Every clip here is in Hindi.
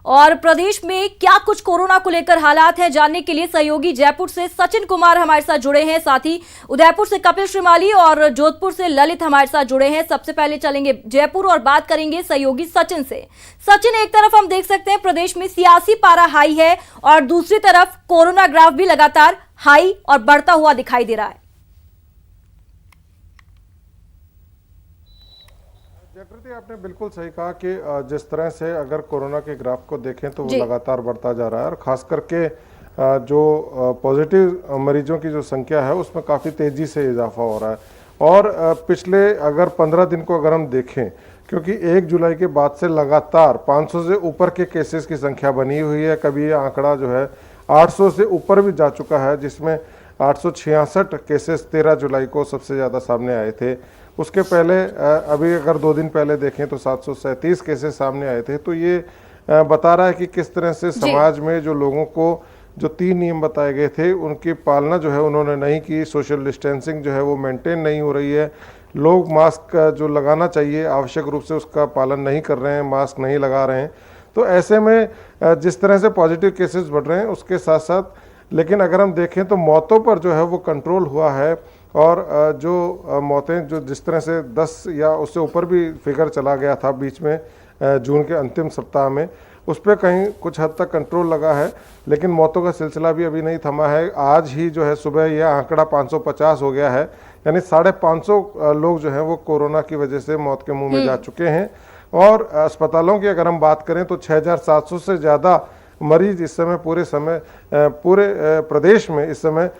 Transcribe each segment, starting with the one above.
और प्रदेश में क्या कुछ कोरोना को लेकर हालात है, जानने के लिए सहयोगी जयपुर से सचिन कुमार हमारे साथ जुड़े हैं, साथ ही उदयपुर से कपिल श्रीमाली और जोधपुर से ललित हमारे साथ जुड़े हैं। सबसे पहले चलेंगे जयपुर और बात करेंगे सहयोगी सचिन से। सचिन, एक तरफ हम देख सकते हैं प्रदेश में सियासी पारा हाई है और दूसरी तरफ कोरोना ग्राफ भी लगातार हाई और बढ़ता हुआ दिखाई दे रहा है। जयप्रति, आपने बिल्कुल सही कहा कि जिस तरह से अगर कोरोना के ग्राफ को देखें तो वो लगातार बढ़ता जा रहा है और खास करके जो पॉजिटिव मरीजों की जो संख्या है उसमें काफ़ी तेज़ी से इजाफा हो रहा है। और पिछले अगर 15 दिन को अगर हम देखें, क्योंकि 1 जुलाई के बाद से लगातार 500 से ऊपर के केसेस की संख्या बनी हुई है। कभी ये आंकड़ा जो है 800 से ऊपर भी जा चुका है, जिसमें 866 केसेस 13 जुलाई को सबसे ज़्यादा सामने आए थे। उसके पहले अभी अगर 2 दिन पहले देखें तो 737 केसेस सामने आए थे। तो ये बता रहा है कि किस तरह से समाज में जो लोगों को जो 3 नियम बताए गए थे उनकी पालना जो है उन्होंने नहीं की। सोशल डिस्टेंसिंग जो है वो मेंटेन नहीं हो रही है। लोग मास्क जो लगाना चाहिए आवश्यक रूप से उसका पालन नहीं कर रहे हैं, मास्क नहीं लगा रहे हैं। तो ऐसे में जिस तरह से पॉजिटिव केसेस बढ़ रहे हैं उसके साथ साथ लेकिन अगर हम देखें तो मौतों पर जो है वो कंट्रोल हुआ है। और जो मौतें जो जिस तरह से 10 या उससे ऊपर भी फिगर चला गया था बीच में जून के अंतिम सप्ताह में, उस पर कहीं कुछ हद तक कंट्रोल लगा है। लेकिन मौतों का सिलसिला भी अभी नहीं थमा है। आज ही जो है सुबह यह आंकड़ा 550 हो गया है, यानी 550 लोग जो हैं वो कोरोना की वजह से मौत के मुंह में जा चुके हैं। और अस्पतालों की अगर हम बात करें तो 6700 से ज़्यादा मरीज इस समय पूरे प्रदेश में इस समय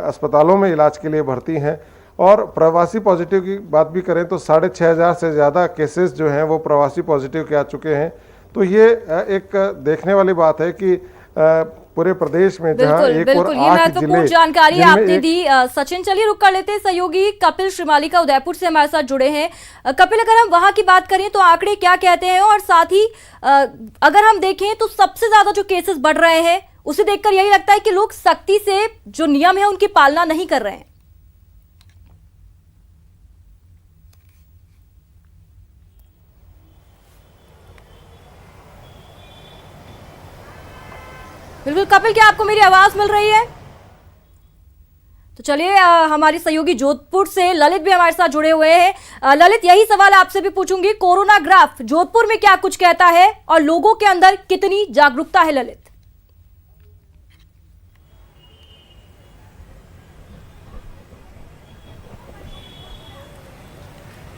अस्पतालों में इलाज के लिए भर्ती हैं। और प्रवासी पॉजिटिव की बात भी करें तो 6500 से ज़्यादा केसेस जो हैं वो प्रवासी पॉजिटिव के आ चुके हैं। तो ये एक देखने वाली बात है कि पूरे प्रदेश में जहां एक और 8 महत्वपूर्ण जानकारी आपने दी। सचिन, चलिए रुक कर लेते हैं। सहयोगी कपिल श्रीमाली का उदयपुर से हमारे साथ जुड़े हैं। कपिल, अगर हम वहां की बात करें तो आंकड़े क्या कहते हैं, और साथ ही अगर हम देखें तो सबसे ज्यादा जो केसेस बढ़ रहे हैं उसे देखकर यही लगता है कि लोग सख्ती से जो नियम है उनकी पालना नहीं कर रहे हैं। बिल्कुल कपिल, क्या आपको मेरी आवाज मिल रही है? तो चलिए हमारी सहयोगी जोधपुर से ललित भी हमारे साथ जुड़े हुए हैं। ललित, यही सवाल आपसे भी पूछूंगी, कोरोना ग्राफ जोधपुर में क्या कुछ कहता है और लोगों के अंदर कितनी जागरूकता है? ललित,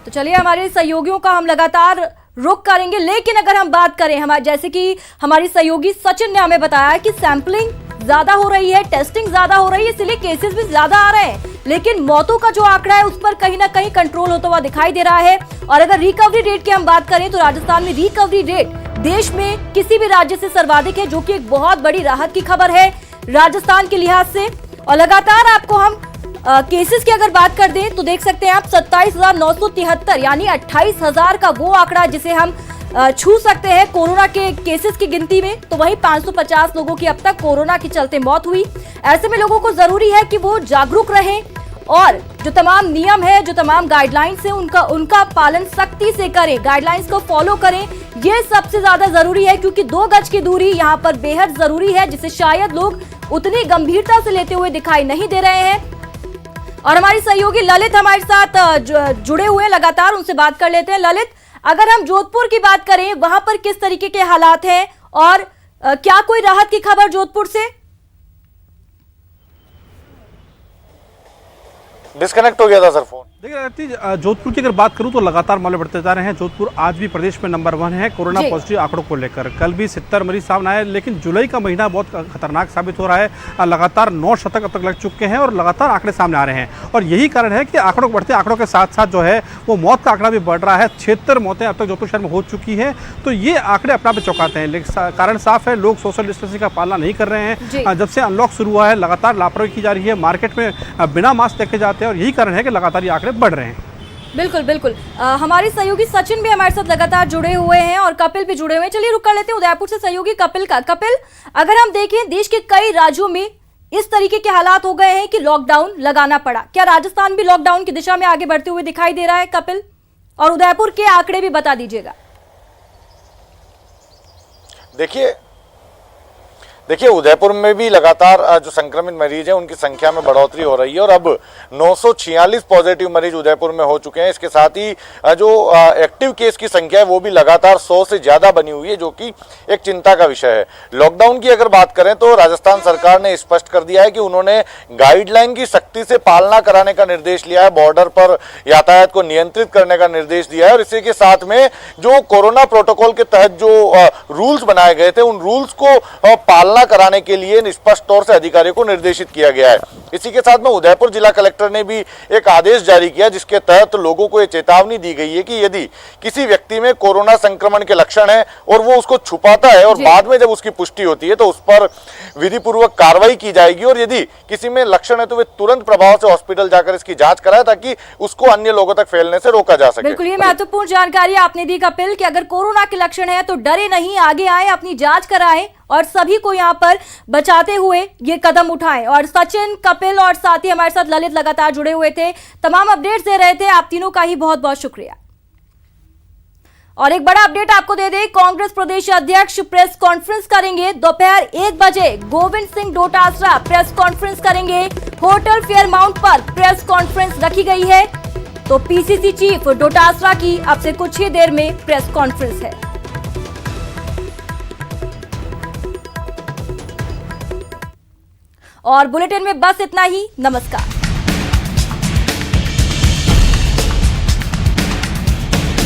तो चलिए हमारे सहयोगियों का हम लगातार रुक करेंगे। लेकिन अगर हम बात करें हमारे जैसे कि हमारी सहयोगी सचिन ने हमें बताया कि सैंपलिंग ज्यादा हो रही है, टेस्टिंग ज्यादा हो रही है, इसलिए केसेस भी ज्यादा आ रहे हैं, लेकिन मौतों का जो आंकड़ा है उस पर कहीं ना कहीं कंट्रोल होता हुआ दिखाई दे रहा है। और अगर रिकवरी रेट की हम बात करें तो राजस्थान में रिकवरी रेट देश में किसी भी राज्य से सर्वाधिक है, जो कि एक बहुत बड़ी राहत की खबर है राजस्थान के लिहाज से। और लगातार आपको हम केसेस की अगर बात कर दें तो देख सकते हैं आप 27,973 यानी 28,000 का वो आंकड़ा जिसे हम छू सकते हैं कोरोना के केसेस की गिनती में। तो वहीं 550 लोगों की अब तक कोरोना के चलते मौत हुई। ऐसे में लोगों को जरूरी है कि वो जागरूक रहें और जो तमाम नियम है, जो तमाम गाइडलाइंस है उनका पालन सख्ती से करें, गाइडलाइंस को फॉलो करें। ये सबसे ज्यादा जरूरी है क्योंकि 2 गज की दूरी यहाँ पर बेहद जरूरी है, जिसे शायद लोग उतनी गंभीरता से लेते हुए दिखाई नहीं दे रहे हैं। और हमारी सहयोगी ललित हमारे साथ जुड़े हुए लगातार, उनसे बात कर लेते हैं। ललित, अगर हम जोधपुर की बात करें वहां पर किस तरीके के हालात हैं और क्या कोई राहत की खबर जोधपुर से? डिस्कनेक्ट हो गया था सर फोन। देखिए जोधपुर की अगर बात करूं तो लगातार मामले बढ़ते जा रहे हैं। जोधपुर आज भी प्रदेश में नंबर 1 है कोरोना पॉजिटिव आंकड़ों को लेकर। कल भी 70 मरीज सामने आए, लेकिन जुलाई का महीना बहुत खतरनाक साबित हो रहा है। लगातार 9 शतक अब तक लग चुके हैं और लगातार आंकड़े सामने आ रहे हैं। और यही कारण है कि आंकड़ों बढ़ते आंकड़ों के साथ साथ जो है वो मौत का आंकड़ा भी बढ़ रहा है। 76 मौतें अब तक जोधपुर शहर में हो चुकी है। तो ये आंकड़े अपना पे चौंकाते हैं, लेकिन कारण साफ है, लोग सोशल डिस्टेंसिंग का पालना नहीं कर रहे हैं। जब से अनलॉक शुरू हुआ है लगातार लापरवाही की जा रही है, मार्केट में बिना मास्क देखे जाते हैं और यही कारण है कि लगातार ये आंकड़े बढ़ रहे हैं। बिल्कुल बिल्कुल। हमारे सहयोगी सचिन भी हमारे साथ लगातार जुड़े हुए हैं और कपिल भी जुड़े हुए हैं। चलिए रुक कर लेते हैं उदयपुर से सहयोगी कपिल का। कपिल, अगर हम देखें देश के कई राज्यों में इस तरीके के हालात हो गए हैं कि लॉकडाउन लगाना पड़ा, क्या राजस्थान भी लॉकडाउन की दिशा में आगे बढ़ते हुए दिखाई दे रहा है? कपिल, और उदयपुर के आंकड़े भी बता दीजिएगा। देखिए उदयपुर में भी लगातार जो संक्रमित मरीज हैं उनकी संख्या में बढ़ोतरी हो रही है और अब 946 पॉजिटिव मरीज उदयपुर में हो चुके हैं। इसके साथ ही जो एक्टिव केस की संख्या है वो भी लगातार 100 से ज्यादा बनी हुई है, जो कि एक चिंता का विषय है। लॉकडाउन की अगर बात करें तो राजस्थान सरकार ने स्पष्ट कर दिया है कि उन्होंने गाइडलाइन की सख्ती से पालना कराने का निर्देश लिया है, बॉर्डर पर यातायात को नियंत्रित करने का निर्देश दिया है और इसी के साथ में जो कोरोना प्रोटोकॉल के तहत जो रूल्स बनाए गए थे उन रूल्स को पालना कराने के लिए स्पष्ट तौर से अधिकारियों को निर्देशित किया गया है। इसी के साथ में उदयपुर जिला कलेक्टर ने भी एक आदेश जारी किया जिसके तहत लोगों को यह चेतावनी दी गई है कि यदि किसी व्यक्ति में कोरोना संक्रमण के लक्षण है और वो उसको छुपाता है और बाद में जब उसकी पुष्टि होती है तो उस पर विधि पूर्वक कार्रवाई की जाएगी और यदि किसी में लक्षण है तो वे तुरंत प्रभाव से हॉस्पिटल जाकर इसकी जांच कराए ताकि उसको अन्य लोगों तक फैलने से रोका जा सके। बिल्कुल, ये महत्वपूर्ण जानकारी आपने दी कपिल कि अगर कोरोना के लक्षण है तो डरे नहीं, आगे आए, अपनी जांच कराएं और सभी को यहाँ पर बचाते हुए ये कदम उठाएं। और सचिन, कपिल और साथ ही हमारे साथ ललित लगातार जुड़े हुए थे, तमाम अपडेट्स दे रहे थे। आप तीनों का ही बहुत बहुत शुक्रिया। और एक बड़ा अपडेट आपको दे दें, कांग्रेस प्रदेश अध्यक्ष प्रेस कॉन्फ्रेंस करेंगे दोपहर 1 बजे। गोविंद सिंह डोटासरा प्रेस कॉन्फ्रेंस करेंगे। होटल फेयरमाउंट पर प्रेस कॉन्फ्रेंस रखी गई है, तो पीसीसी चीफ डोटासरा की अब से कुछ ही देर में प्रेस कॉन्फ्रेंस है। और बुलेटिन में बस इतना ही। नमस्कार।